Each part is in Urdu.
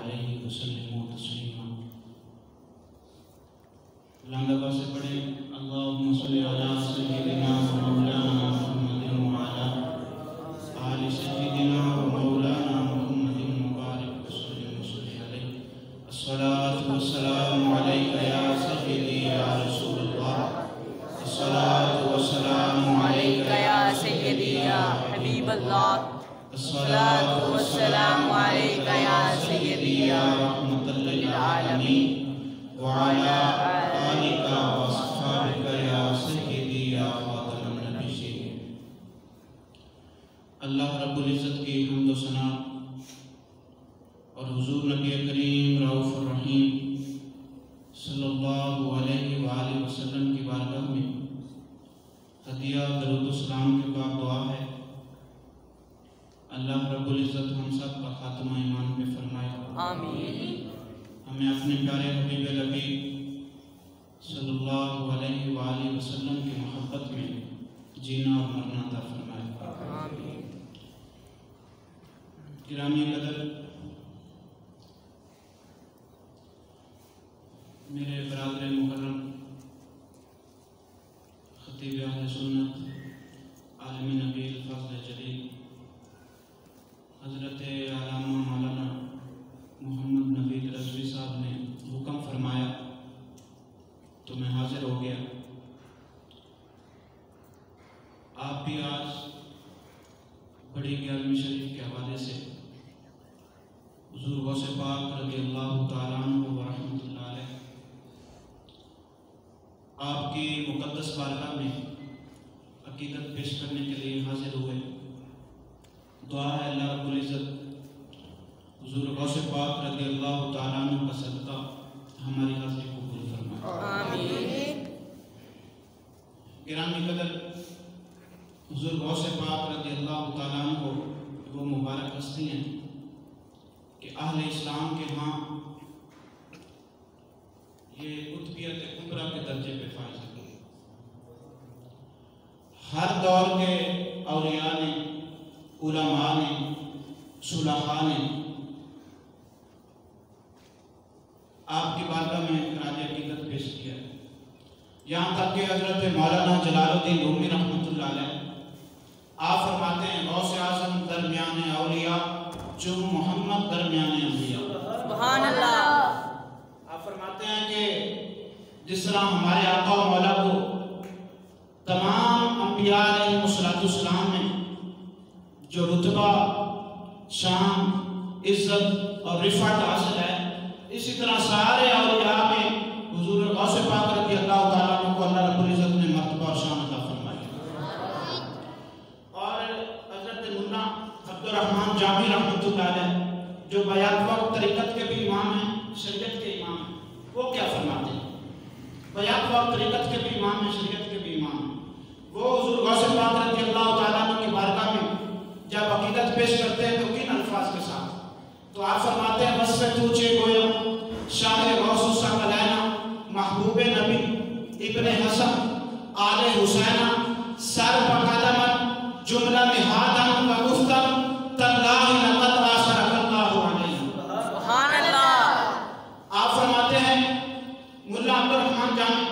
علیہ وسلم تسلیما۔ لنگا سے پڑھیں اللہم صلی علی سیدنا و مولانا محمد وعلی آل سیدنا و مولانا محمد مبارک وسلم وصلی علیہ۔ الصلاة والسلام علیکہ یا سیدی یا رسول اللہ، الصلاة والسلام علیکہ یا سیدی یا حبیب اللہ، الصلاة والسلام علیکہ یا سیدی یا رحمت للعالمین، وعلی آلک واصحابک یا سیدی یا خاتم النبیین۔ اللہ رب العزت کی حمد و ثنا اور حضور نبی کریم رؤوف الرحیم صلی اللہ علیہ وآلہ وسلم کی بارگاہ میں ہدیہ درود و سلام کے بعد دعا ہے اللہ رب العزت ہم سب کا خاتمہ ایمان پہ فرمائے، آمین۔ ہمیں اپنے پیارے حبیب نبی صلی اللہ علیہ وآلہ وسلم کی محبت میں جینا اور مرنا عطا فرمائے، آمین۔ گرامی قدر میرے برادر مکرم خطیب اہل سنت عالم نبی الفضل جلیل حضرت علامہ مولانا محمد نوید رضوی صاحب نے حکم فرمایا تو میں حاضر ہو گیا۔ آپ بھی آج بڑی 11ویں شریف کے حوالے سے حضور غوث پاک رضی اللہ تعالیٰ عنہ و رحمۃ اللہ علیہ آپ کی مقدس بارگاہ میں عقیدت پیش کرنے کے لیے حاضر ہوئے۔ دعا ہے اللہ رب العزت حضور غوث پاک رضی اللہ تعالیٰ عنہ کا صدقہ ہماری حاضری قبول فرمائے، آمین۔ گرامی قدر حضور غوث پاک رضی اللہ تعالیٰ عنہ وہ مبارک ہستی ہیں کہ اہل اسلام کے ہاں یہ قطبیت کبریٰ کے درجے پہ فائز ہے۔ ہر دور کے اولیاء نے، علماء نے، صلحاء نے آپ کی بارگاہ میں خراج عقیدت پیش کیا، یہاں تک کہ حضرت مولانا جلال الدین رومی رحمۃ اللہ علیہ آپ فرماتے ہیں غوث اعظم درمیان اولیاء جو محمد درمیان انبیاء، سبحان اللہ۔ آپ فرماتے ہیں کہ جس طرح ہمارے آقا و مولا کو تمام انبیاء علیہ السلام میں جو رتبہ، شان، عزت اور رفعت حاصل ہے، اسی طرح سارے اولیاء میں حضور غوث پاک رضی اللہ تعالیٰ عنہ کو اللہ رب العزت نے مرتبہ اور شان عطا فرمائی۔ اور حضرت مولانا عبدالرحمن جامی رحمۃ اللہ علیہ جو بیات وقت طریقت کے بھی امام ہیں، شریعت کے امام ہیں، وہ کیا فرماتے ہیں؟ بیات وقت طریقت کے بھی امام ہیں، شریعت کے بھی امام ہیں۔ وہ حضور غوث پاک رضی اللہ تعالیٰ عنہ کی بارگاہ میں جب عقیدت پیش کرتے ہیں تو کن الفاظ کے ساتھ؟ تو آپ فرماتے ہیں بس سے توچے گویا شاہ غوث ثقلین محبوب نبی ابن حسن آل حسین سر بقدم جملہ نہادن و گفتن تاللہ لقد آثرک اللہ علیہ، سبحان اللہ۔ آپ فرماتے ہیں مولانا عبدالرحمن جامی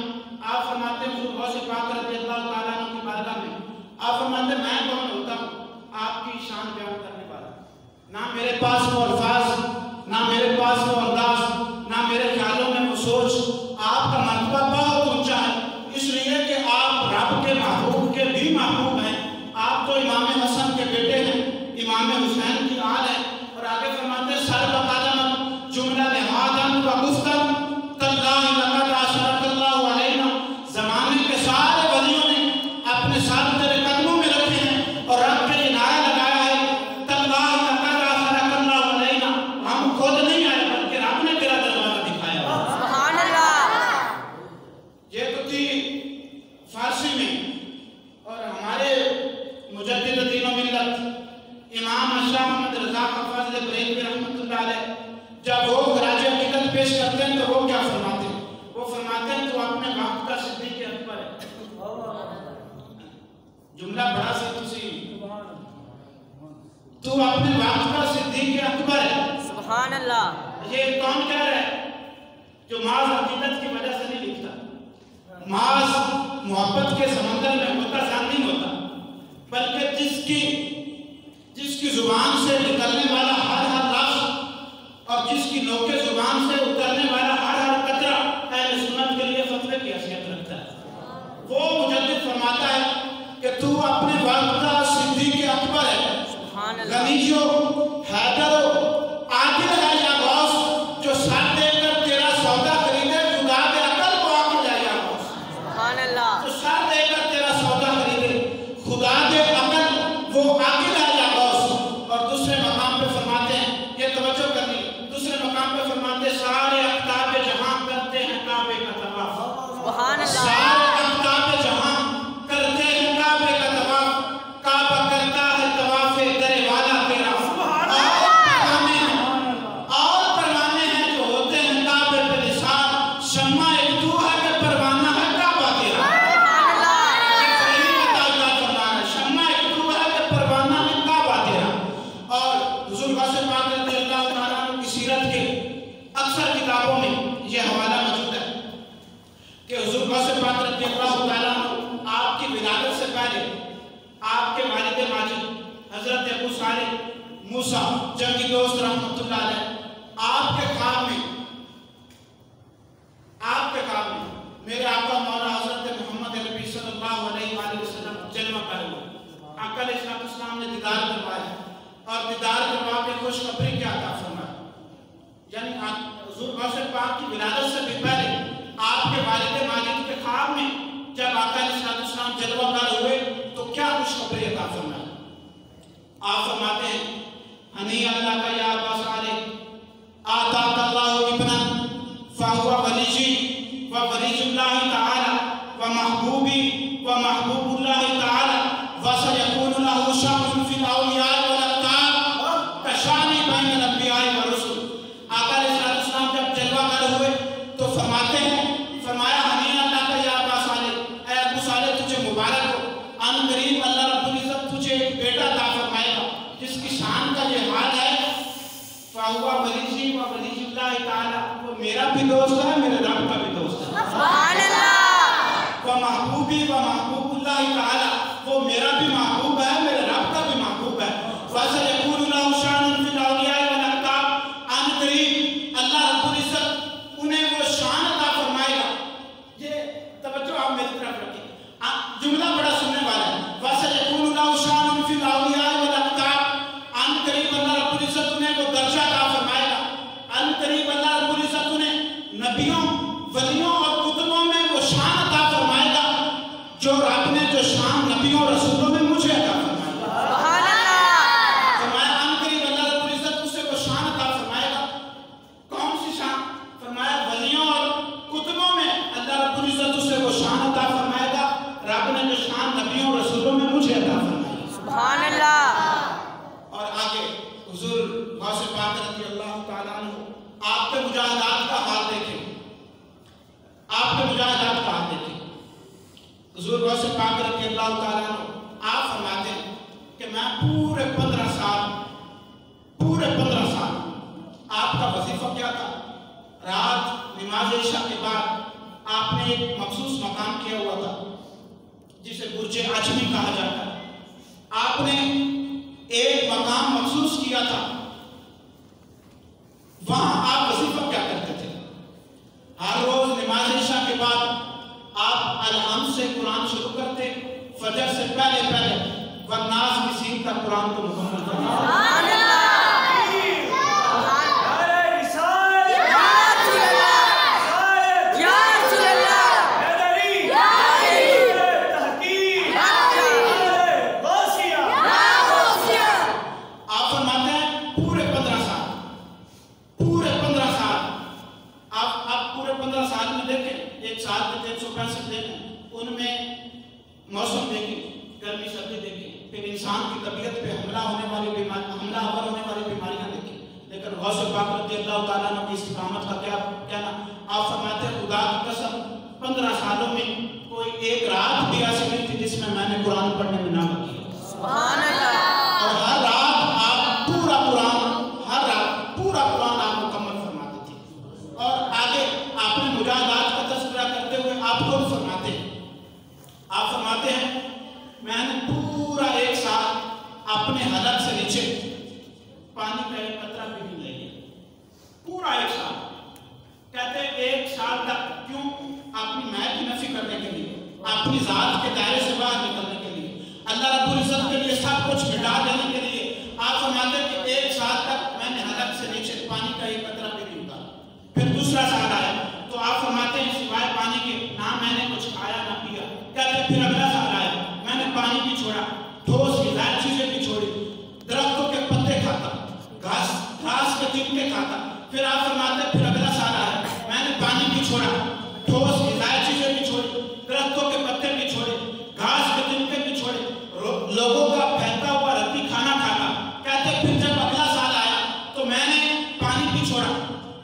آپ فرماتے ہیں حضور غوث پاک رضی اللہ تعالیٰ عنہ کی بارگاہ میں آپ فرماتے ہیں میں کون ہوتا ہوں آپ کی شان بیان کرنے والا، نہ میرے پاس وہ الفاظ، نہ میرے پاس وہ انداز، نہ میرے خیالوں میں وہ سوچ، آپ کا مرتبہ بہت اونچا ہے، اس لیے کہ آپ رب کے محبوب کے بھی محبوب ہیں۔ آپ تو امام حسن کے بیٹے ہیں، امام حسین کی آل ہے، اور آگے فرماتے ہیں سر بقدم جملہ نہادن و گفتن تاللہ لقد آثرک اللہ علیہ، زمانے کے سارے ولیوں نے اپنے ساتھ تیرے قدموں میں رکھے ہیں اور رب کے نعرہ لگایا ہے تاللہ لقد آثرک اللہ علیہ، ہم خود نہیں آئے بلکہ رب نے تیرا دروازہ دکھایا، سبحان اللہ۔ یہ تو تھی فارسی میں، اور ہمارے مجدد دین و ملت امام شاہ محمد رضا فاضل بریلوی رحمۃ اللہ علیہ جب وہ خراج عقیدت پیش کرتے ہیں تو وہ کیا فرماتے ہیں؟ وہ فرماتے ہیں تو اپنے وقت کا صدیق اکبر ہے، جملہ بڑا سا تو اپنے وقت کا صدیق اکبر ہے، سبحان اللہ. یہ کون کہہ رہا ہے؟ جو محض عقیدت کی وجہ سے نہیں لکھتا، محض محبت کے سمندر میں متزان نہیں ہوتا، بلکہ جس کی زبان سے نکلنے والا ہر لفظ اور جس کی نوکے زبان سے اترنے والا ہر قطرہ اہل سنت کے لیے فتوے کی حیثیت رکھتا ہے. وہ مجدد فرماتا ہے کہ تو اپنے وقت کا صدیق اکبر ہے، غنی حیدر عادل ہے یا غوث، جو سر دے کر تیرا سودا خریدے خدا کے عقل کو عاقل ہے یا غوث. سبحان اللہ. جو سر دے کر تیرا سودا خریدے خدا کے عقل وہ عاقل ہے یا غوث. اور دوسرے مقام پہ فرماتے ہیں، یہ توجہ کرنی، دوسرے مقام پہ فرماتے ہیں سارے اقطاب جہاں کرتے ہیں کعبے کا طواف. سبحان اللہ. سارے اقطاب جہاں کرتے ہیں کعبے کا طواف، کعبہ کرتا ہے طواف در والا تیرا. اور پروانے ہیں جو ہوتے ہیں کعبے پہ نثار، شمع ایک تو ہے کہ پروانہ ہے کعبہ تیرا. شمع ایک تو ہے کہ پروانہ ہے کعبہ تیرا. اور حضور غوث پاک رضی اللہ تعالیٰ عنہ کی سیرت کے اکثر کتابوں میں یہ حوالہ موجود ہے کہ حضور غوث پاک رضی اللہ تعالیٰ عنہ آپ کی ولادت سے پہلے آپ کے والد ماجد حضرت ابو صالح موسیٰ جنگی دوست رحمۃ اللہ علیہ آپ کے خواب میں میرے آقا مولا حضرت محمد عربی صلی اللہ علیہ وآلہ وسلم جلوہ کر ہوئے. آقا علیہ السلام نے دیدار کروایا اور دیدار کروا کے خوشخبری کیا عطا فرمایا. یعنی حضور غوث پاک کی ولادت سے بھی پہلے آپ کے والد ماجد کے خواب میں جب آقا علیہ السلام جلوہ کر ہوئے تو کیا خوشخبری عطا فرمایا. آپ فرماتے ہیں ہنی اللہ کا یا ابا صالح آتاک اللہ ابنا فہو ولیجی و ولیج اللہ تعالی و محبوبی و محبوب اللہ تعالی و سیکون له شأن فی الاولیاء والاقطاب کشانی بین الانبیاء والرسل. آقا علیہ السلام جب جلوہ کر ہوئے تو فرمایا ہنی اللہ کا یا ابا صالح، اے ابو صالح تجھے مبارک ہو، ان قریب اللہ رب العزت تجھے ایک بیٹا عطا فرمائے گا جس کی شان کا یہ حال ہے فہو ولیجی و ولیج اللہ تعالی، وہ میرا بھی دوست ہے میرے رب کا بھی دوست ہے. سبحان اللہ. و محبوبی و محبوب اللہ تعالی، وہ میرا بھی محبوب ہے میرے رب کا بھی محبوب ہے. وَسَيَكُونُ لَهُ شَأْنٌ فِي الْأَوْلِيَاءِ وَالْأَقْطَابِ، ان قریب اللہ رب العزت انہیں وہ شان عطا فرمائے گا. یہ توجہ آپ میری طرف رکھیں، جملہ بڑا سننے والا ہے. وَسَيَكُونُ لَهُ شَأْنٌ فِي الْأَوْلِيَاءِ وَالْأَقْطَابِ، ان قریب اللہ رب العزت انہیں وہ درجہ عطا فرمائے گا. ان قریب اللہ رب العزت انہیں نبیوں ولیوں اور کتبوں میں وہ شان عطا فرمائے گا جو رب نے جو شان نبیوں رسولوں میں مجھے عطا فرمائے گا. سبحان اللہ. فرمایا ان قریب اللہ رب العزت اسے وہ شان عطا فرمائے گا. کون سی شان؟ فرمایا ولیوں اور کتبوں میں اللہ رب العزت اسے وہ شان عطا فرمائے گا رب نے جو شان نبیوں رسولوں میں مجھے عطا فرمائی. سبحان اللہ. اور آگے حضور غوث پاک رضی اللہ تعالیٰ عنہ آپ کے مجاہدات کا حال دیکھیں، آپ کے مجاہدات کا حال دیکھیں. حضور غوث پاک رضی اللہ تعالیٰ عنہ آپ فرماتے ہیں کہ میں پورے 15 سال آپ کا وظیفہ کیا تھا. رات نماز عشاء کے بعد آپ نے ایک مخصوص مقام کیا ہوا تھا جسے برج عجمی کہا جاتا ہے. آپ نے ایک مقام مخصوص کیا تھا، وہاں آپ وظیفہ کیا کرتے تھے. ہر روز نماز عشاء کے بعد آپ الحمد سے قرآن شروع کرتے، فجر سے پہلے والناس مسین کا قرآن کو مکمل کرتے. موسم دیکھیں، گرمی سردی دیکھیں، پھر انسان کی طبیعت پہ حملہ آور ہونے والی بیماریاں دیکھیں. لیکن غوث پاک رضی اللہ تعالیٰ عنہ کی استقامت کا کیا کہنا. آپ فرماتے ہیں خدا کی قسم 15 سالوں میں کوئی ایک رات بھی ایسی نہیں تھی جس میں نے قرآن پڑھنے میں نہ لگی. سبحان اللہ. اور ہر رات آپ پورا قرآن اپنی ذات کے دائرے سے باہر نکلنے کے لیے، اللہ رب العزت کے لیے سب کچھ مٹا دینے کے لیے آپ فرماتے ہیں کہ 1 سال تک میں نے حلق سے نیچے پانی کا ایک قطرہ بھی نہیں اتارا۔ پھر دوسرا سال آیا تو آپ فرماتے ہیں سوائے پانی کے نہ میں نے کچھ کھایا نہ پیا۔ کہتے ہیں پھر اگلا سال آیا، میں نے پانی بھی چھوڑا، ٹھوس غذائی چیزیں بھی چھوڑی، درختوں کے پتے کھاتا، گھاس کے تنکے کھاتا۔ پھر آپ فرماتے ہیں پھر اگلا سال آیا، میں نے پانی بھی چھوڑا، ٹھوس غذائی چیزیں بھی چھوڑی، درختوں کے پتے بھی چھوڑے، گھاس کے تنکے بھی چھوڑے، لوگوں کا پھینکا ہوا رتی کھانا کھاتا۔ کہتے ہیں پھر جب اگلا سال آیا تو میں نے پانی بھی چھوڑا،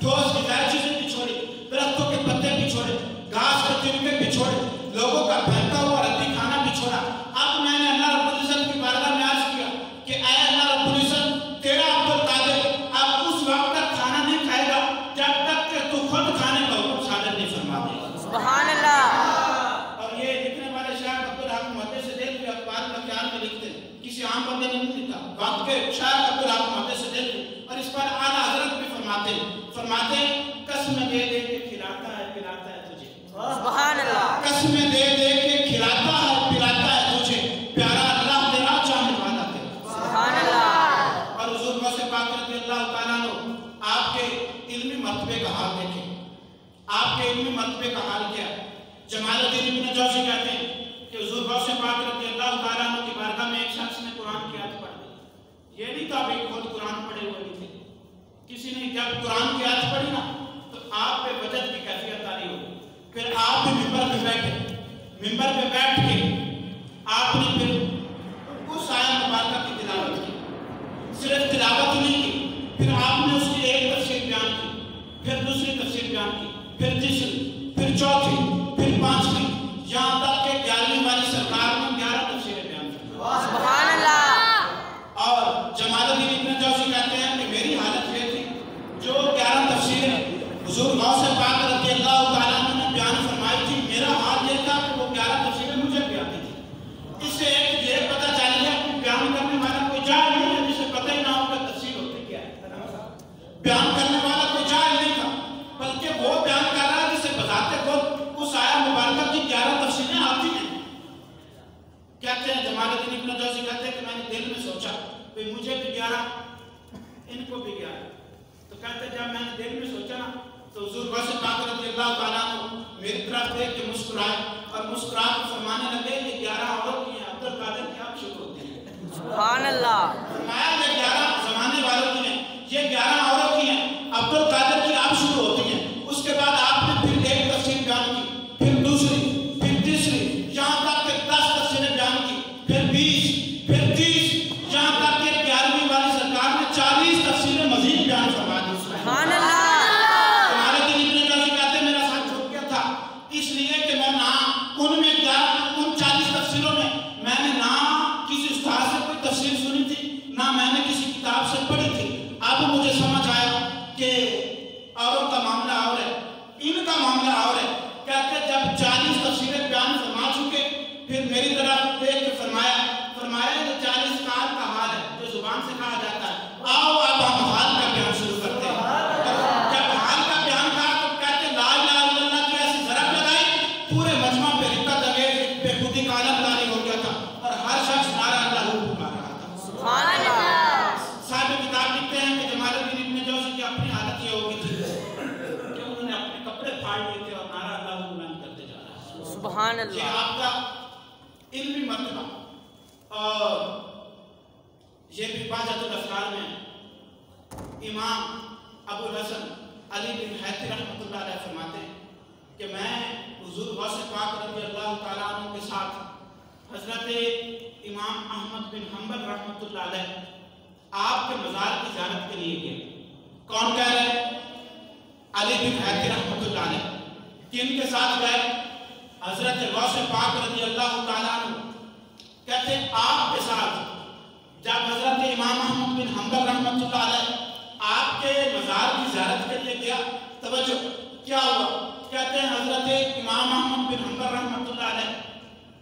ٹھوس غذائی چیزیں بھی چھوڑی، درختوں کے پتے بھی چھوڑے، گھاس کے تنکے بھی چھوڑے، لوگوں کا پھینکا ہوا رتی کھانا بھی چھوڑا۔ اب میں نے اللہ رب العزت کی بارگاہ میں عرض کیا کہ اے اللہ رب العزت، تیرا عبد القادر اب اس وقت تک کھانا نہیں کھائے گا جب تک کہ تو خود کھانے کا حکم صادر نہیں فرما دے گا۔ سبحان اللہ۔ اور یہ لکھنے والے شاعر عبدالحق محدث دہلوی اخبار میں خیال میں لکھتے ہیں، کسی عام بندے نے نہیں لکھا، وقت کے شاعر عبدالحق محدث دہلوی، اور اس پر اعلیٰ حضرت بھی فرماتے ہیں قسم دے دے کے کھلاتا ہے پلاتا ہے تجھے، سبحان اللہ۔ قسم دے دے کے کھلاتا ہے پلاتا ہے تجھے، پیارا اللہ تیرا چاہنے والا تیرا۔ سبحان اللہ۔ اور حضور غوث پاک رضی اللہ تعالیٰ عنہ آپ کے علمی مرتبے کا حال دیکھیں، آپ کے علمی مرتبے کا حال کیا ہے۔ جمال الدین ابن جوزی کہتے ہیں کہ حضور غوث پاک رضی اللہ تعالیٰ عنہ کی بارگاہ میں ایک شخص نے قرآن کی آیت پڑھ دی۔ یہ نہیں تھا بھائی خود قرآن پڑھے ہوئے نہیں تھے، کسی نے جب قرآن کی آیت پڑھی نا تو آپ پہ وجد کی کیفیت تاری ہوئی۔ پھر آپ بھی ممبر پہ بیٹھے، ممبر پہ بیٹھ کے آپ نے پھر اس آیت مبارکہ کی تلاوت کی، صرف تلاوت نہیں کی، پھر آپ نے اس کی ایک تفسیر بیان کی، پھر دوسری تفسیر بیان کی، پھر تیسری، پھر چوتھی، پھر پانچویں، یہاں تک کہ 11ویں والی سرکار نے 11 تفسیریں بیان کی۔ سبحان اللہ۔ اور جمال الدین ابن جوزی کہتے ہیں کہ میری حالت یہ تھی، جو 11 تفسیریں حضور غوث پاک رضی اللہ تعالیٰ عنہ نے بیان فرمائی تھی، میرا حال یہ تھا کہ وہ 11 تفسیریں مجھے بھی آتی تھی۔ اس سے ایک یہ پتہ چل گیا کہ بیان کرنے والا کوئی جاہل نہیں ہے جسے پتہ ہی نہ ہو کہ تفسیر ہوتی کیا ہے۔ بیان کرنے والا کوئی جاہل نہیں تھا، بلکہ وہ بیان کر رہا ہے جسے بتاتے خود اس آیت مبارکہ کی 11 تفسیریں آتی ہیں۔ کہتے ہیں جمال الدین ابن جوزی کہتے ہیں کہ میں نے دل میں سوچا کہ مجھے بھی 11 ان کو بھی 11، تو کہتے ہیں جب میں نے دل میں سوچا نا تو حضور غوث پاک رضی اللہ تعالیٰ عنہ میری طرف دیکھ کے مسکرائے اور مسکرا کے فرمانے لگے یہ 11 عورت کی ہیں، عبدالقادر کی آپ شروع ہوتے ہیں۔ سبحان اللہ۔ فرمایا یہ 11 زمانے والوں کی ہیں، یہ 11 عورت کی ہیں، عبدالقادر کی آپ شروع ہوتی ہیں۔ اس کے بعد آپ نے پھر ایک تفسیر بیان کی، پھر دوسری، پھر تیسری، یہاں تک کہ 10 تفسیریں بیان کی، پھر 20، پھر 30، یہاں تک کہ 11ویں والی سرکار نے 40 تفسیریں مزید بیان فرما دی۔ سبحان اللہ۔ ہمارے دن ابن جوزی کہتے ہیں میرا ساتھ چھوٹ گیا تھا، اس لیے کہ میں نہ ان 40 تفسیروں میں نے نہ کسی استاد سے کوئی تفسیر سنی تھی، نہ میں نے کسی کتاب سے پڑھی تھی۔ اب مجھے سمجھ آیا کہ عورت کا معاملہ اور ہے، ان کا معاملہ اور ہے۔ کہتے ہیں جب 40 تفسیریں بیان فرما چکے، پھر میری طرف دیکھ کے فرمایا یہ 40 کال کا حال ہے جو زبان سے کہا جاتا ہے، آؤ اب ہم حال کا بیان شروع کرتے ہیں۔ جب حال کا بیان کہا تو کہتے ہیں لا الہ الا اللہ کی ایسی ضرب لگائی، پورے مجمع پہ رکت انگیز بے خودی کا عالم طاری ہو گیا تھا اور ہر شخص نعرہ اللہ پکار رہا تھا۔ سبحان اللہ۔ صاحب کتاب لکھتے ہیں کہ جمال الدین ابن جوزی کی اپنی حالت یہ ہو گئی تھی کہ انہوں نے اپنے کپڑے پھاڑ لیے تھے اور نعرہ اللہ بلند کرتے جا رہا ہے۔ سبحان یہ اللہ۔ آپ کا علمی مرتبہ، اور یہ بھی باجت الافکار میں امام ابو الحسن علی بن حیدر رحمۃ اللہ علیہ فرماتے ہیں کہ میں حضور غوث پاک رضی اللہ تعالیٰ عنہ کے ساتھ حضرت امام احمد بن حنبل رحمۃ اللہ علیہ آپ کے مزار کی زیارت کے لیے گئے۔ کون کہہ رہے ہیں؟ علی بن حیدر رحمۃ اللہ علیہ۔ کن کے ساتھ گئے؟ حضرت غوث پاک رضی اللہ تعالیٰ عنہ۔ کہتے ہیں آپ کے ساتھ جب حضرت امام احمد بن حنبل رحمۃ اللہ علیہ آپ کے مزار کی زیارت کے لیے گیا، توجہ کیا ہوا؟ کہتے ہیں حضرت امام احمد بن حنبل رحمۃ اللہ علیہ،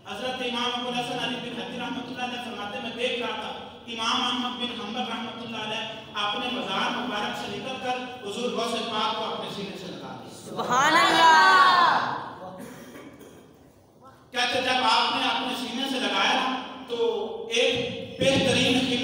حضرت امام ابو الحسن علی بن حیدر رحمۃ اللہ علیہ فرماتے میں دیکھ رہا تھا امام احمد بن حنبل رحمۃ اللہ علیہ اپنے مزار مبارک سے نکل کر حضور غوث پاک کو اپنے سینے سے لگا دیا۔ سبحان اللہ۔ کہتے جب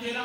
13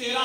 13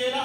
13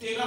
13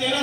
13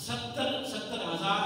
70,000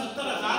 70,000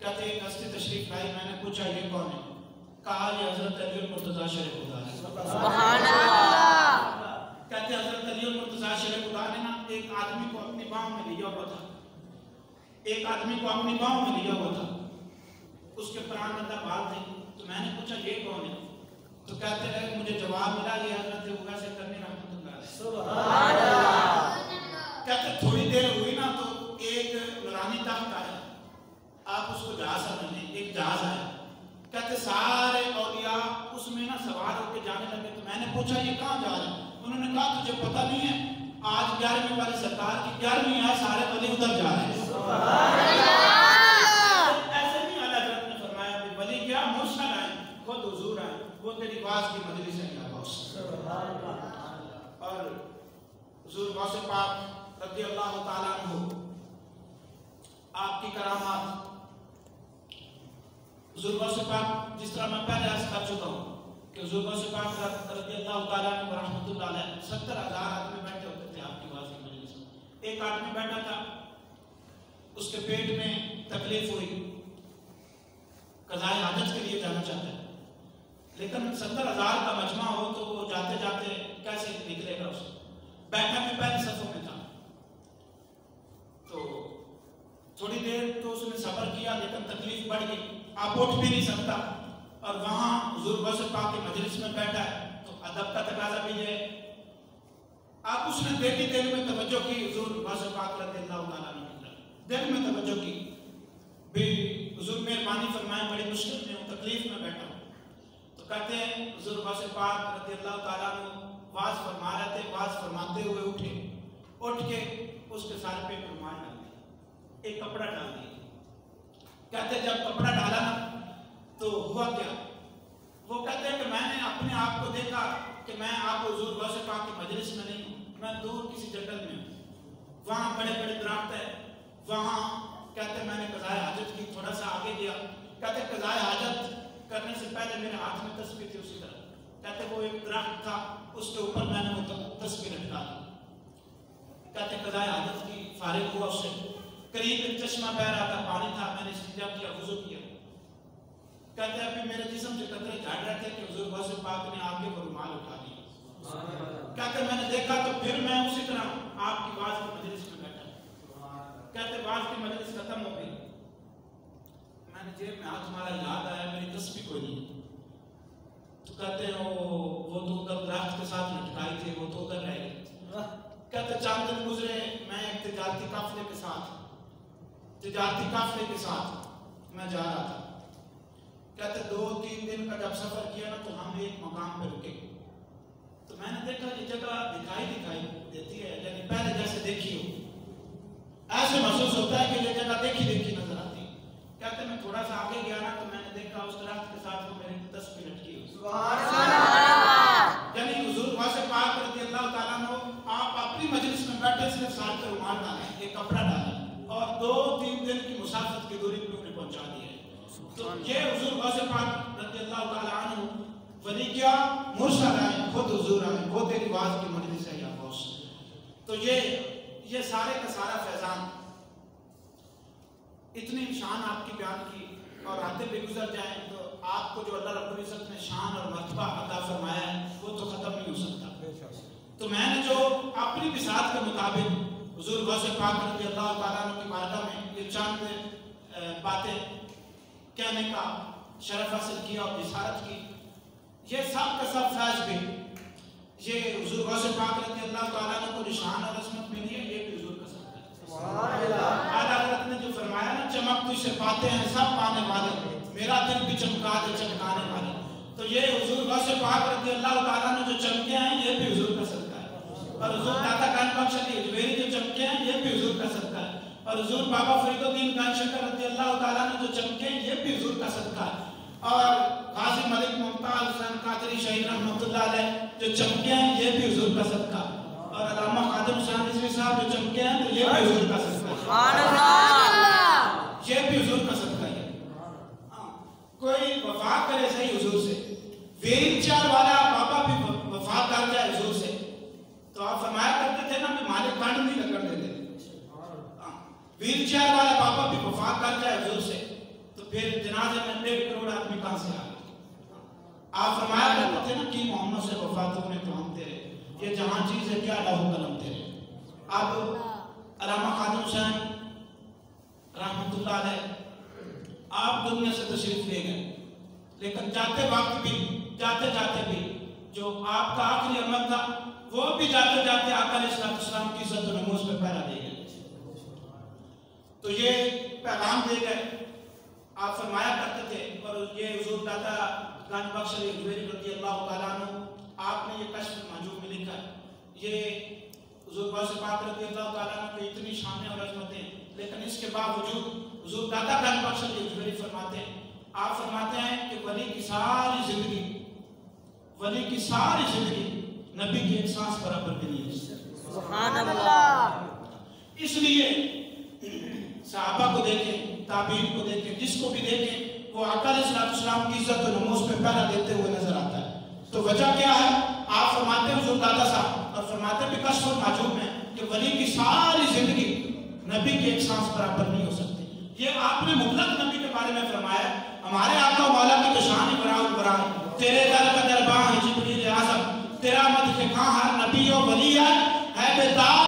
کہتے ایک ہستی تشریف لائی، میں نے پوچھا یہ کون ہے؟ کہا یہ حضرت علی المرتضیٰ شیر خدا ہے۔ سبحان اللہ۔ کہتے حضرت علی المرتضیٰ شیر خدا نے نا ایک آدمی کو اپنی باؤں میں لیا ہوا تھا، ایک آدمی کو اپنی باؤں میں لیا ہوا تھا، اس کے پران اندر بال تھے۔ تو میں نے پوچھا یہ کون ہے؟ تو کہتے ہیں مجھے جواب ملا یہ حضرت اویس کرنی رحمۃ اللہ علیہ۔ سبحان اللہ۔ کہتے تھوڑی دیر ہوئی نا تو ایک نورانی تخت آیا، آپ اس کو جہاز سمجھیں، ایک جہاز آیا۔ کہتے سارے اولیاء اس میں نا سوار ہو کے جانے لگے۔ تو میں نے پوچھا یہ کہاں جا رہے ہیں؟ انہوں نے کہا تجھے پتہ نہیں ہے آج 11ویں والی سرکار کی 11ویں ہے، سارے ولی ادھر جا رہے ہیں۔ سبحان اللہ۔ ایسے نہیں اعلیٰ حضرت نے فرمایا کہ ولی کیا مرشد آئے، خود حضور آئے، وہ تیری باز کی مجلس ہے یا باز۔ اور حضور غوث پاک رضی اللہ تعالیٰ عنہ آپ کی کرامات، حضور غوث پاک جس طرح میں پہلے عرض کر چکا ہوں کہ حضور غوث پاک رضی اللہ تعالیٰ عنہ رحمۃ اللہ علیہ 70,000 آدمی بیٹھے ہوتے تھے آپ کی باز کی مجلس میں۔ ایک آدمی بیٹھا تھا، اس کے پیٹ میں تکلیف ہوئی، قضائے حاجت کے لیے جانا چاہتا ہے، لیکن 70,000 کا مجمع ہو تو وہ جاتے جاتے کیسے نکلے گا؟ اس بیٹھا بھی پہلے صفوں میں تھا۔ تو تھوڑی دیر تو اس نے صبر کیا، لیکن تکلیف بڑھ گئی، آپ اٹھ بھی نہیں سکتا، اور وہاں حضور غوث پاک کی مجلس میں بیٹھا ہے تو ادب کا تقاضا بھی ہے۔ آپ اس نے دیکھی دل میں توجہ کی حضور غوث پاک رضی اللہ تعالیٰ عنہ کی طرف، دل میں توجہ کی بھی حضور مہربانی فرمائے، بڑی مشکل میں ہوں، تکلیف میں بیٹھا ہوں۔ تو کہتے ہیں حضور غوث پاک رضی اللہ تعالیٰ عنہ واز فرما رہے تھے، واز فرماتے ہوئے اٹھے، اٹھ کے اس کے سارے پہ رومال ڈال دیا، ایک کپڑا ڈال دیا۔ کہتے جب کپڑا ڈالا نا تو ہوا کیا؟ وہ کہتے ہیں کہ میں نے اپنے آپ کو دیکھا کہ میں آپ حضور غوث پاک کی مجلس میں نہیں ہوں، میں دور کسی جنگل میں ہوں، وہاں بڑے بڑے درخت ہیں، وہاں کہتے میں نے قضائے حاجت کی، تھوڑا سا آگے گیا، کہتے قضائے حاجت کرنے سے پہلے میرے ہاتھ میں تسبیح تھی اسی طرح، کہتے وہ ایک درخت تھا اس کے اوپر میں نے وہ تسبیح لٹکا دی۔ کہتے قضائے حاجت کی، فارغ ہوا اس سے، قریب ایک چشمہ بہ رہا تھا، پانی تھا، میں نے استنجا کیا، وضو کیا۔ کہتے ابھی میرے جسم سے قطرے جھڑ رہے تھے کہ حضور غوث پاک نے آگے وہ رومال اٹھا دیا۔ کہتے میں نے دیکھا تو پھر میں اسی طرح آپ کی باز کی مجلس میں بیٹھا۔ کہتے باز کی مجلس ختم ہو گئی، میں نے جیب میں ہاتھ مارا، یاد آیا میری تسبیح کوئی نہیں۔ تو کہتے ہیں وہ تو ادھر درخت کے ساتھ لٹکائی تھی، وہ تو ادھر رہ گئی۔ کہتے چاند دن گزرے، میں ایک تجارتی قافلے کے ساتھ میں جا رہا تھا۔ کہتے 2-3 دن کا جب سفر کیا نا تو ہم ایک مقام پہ رکے، تو میں نے دیکھا یہ جگہ دکھائی دیتی ہے، یعنی پہلے جیسے دیکھی ہو، ایسے محسوس ہوتا ہے کہ یہ جگہ دیکھی نظر آتی ہے۔ کہتے میں تھوڑا سا آگے گیا نا تو میں نے دیکھا اس درخت کے ساتھ وہ میری تسبیح لٹکی ہوئی۔ سبحان اللہ۔ یعنی حضور غوث پاک رضی اللہ تعالیٰ عنہ آپ اپنی مجلس میں بیٹھے صرف ساتھ پہ رومال ڈالیں، ایک کپڑا ڈالیں، اور 2-3 دن کی مسافت کی دوری پہ انہیں پہنچا دیا ہے۔ تو یہ حضور غوث پاک رضی اللہ تعالیٰ عنہ ولی کیا مرشد آئے، خود حضور آئے، وہ تیری باز کی مجلس ہے یا غوث۔ تو یہ سارے کا سارا فیضان، اتنی شان آپ کی بیان کی، اور آتے بھی گزر جائیں تو آپ کو جو اللہ رب العزت نے شان اور مرتبہ عطا فرمایا ہے وہ تو ختم نہیں ہو سکتا۔ تو میں نے جو اپنی بساط کے مطابق حضور غوث پاک رضی اللہ تعالیٰ عنہ کی بارگاہ میں یہ چند باتیں کہنے کا شرف حاصل کیا اور بشارت کی، یہ سب کا سب فیض بھی، یہ حضور غوث پاک رضی اللہ تعالیٰ عنہ کو جو شان اور عظمت ملی ہے یہ بھی حضور کا صدقہ ہے۔ اعلیٰ حضرت نے جو فرمایا نا چمک تجھ سے پاتے ہیں سب پانے والے، میرا دل بھی چمکا دے چمکانے والے، تو یہ حضور غوث پاک رضی اللہ تعالیٰ نے جو چمکے ہیں یہ بھی حضور کا صدقہ ہے، اور حضور داتا کان بخش علی اجمیری جو چمکے ہیں یہ بھی حضور کا صدقہ ہے، اور حضور بابا فرید الدین کان شکر رضی اللہ تعالیٰ نے جو چمکے ہیں یہ بھی حضور کا صدقہ ہے، اور غازی ملک ممتاز حسین قادری شہید رحمۃ اللہ علیہ جو چمکے ہیں یہ بھی حضور کا صدقہ ہے، اور علامہ خادم حسین رضوی صاحب جو چمکے ہیں تو یہ بھی حضور کا صدقہ ہے۔ سبحان اللہ، یہ بھی حضور کا صدقہ ہے۔ کوئی وفا کرے صحیح حضور سے، ویل چیئر والا بابا بھی وفا کر جائے حضور سے، تو آپ فرمایا کرتے تھے نا کہ مالک کانڈ نہیں لگن دیتے، ویل چیئر والا بابا بھی وفا کر جائے حضور سے پھر جنازے میں 1.5 کروڑ آدمی کہاں سے آ گئے؟ آپ فرمایا کرتے تھے نا کہ محمد سے وفاتوں نے تو ہم تیرے، یہ جہاں چیز ہے کیا لہو قلم تیرے۔ اب علامہ خادم حسین رحمۃ اللہ علیہ آپ دنیا سے تشریف لے گئے، لیکن جاتے وقت بھی جاتے بھی جو آپ کا آخری عمل تھا وہ بھی جاتے جاتے آقا علیہ السلام کی عزت و نموز پہ پہرا دے گئے۔ تو یہ پیغام دے گئے، آپ فرمایا کرتے تھے، اور یہ حضور داتا گنج بخش علی حجویری رضی اللہ تعالیٰ عنہ آپ نے یہ کشف المحجوب میں لکھا ہے۔ یہ حضور غوث پاک رضی اللہ تعالیٰ عنہ کی اتنی شانیں اور عظمتیں، لیکن اس کے باوجود حضور داتا گنج بخش علی حجویری فرماتے ہیں، آپ فرماتے ہیں کہ ولی کی ساری زندگی نبی کی ایک سانس برابر بھی نہیں ہے۔ سبحان اللہ۔ اس لیے صحابہ کو دیکھیں، تابعین کو دیکھیں، جس کو بھی دیکھیں وہ آقا علیہ السلام کی عزت و نموز پہ پہرا دیتے ہوئے نظر آتا ہے۔ تو وجہ کیا ہے؟ آپ فرماتے ہیں حضور داتا صاحب، اور فرماتے بھی کشف المحجوب میں کہ ولی کی ساری زندگی نبی کی ایک سانس برابر نہیں ہو سکتی۔ یہ آپ نے مطلق نبی کے بارے میں فرمایا۔ ہمارے آقا و مولا کی تو شان ہی برا البراہ، تیرے در کا درباں ہے جبریل اعظم، تیرا مدح خواں ہر نبی و ولی ہے بے تاب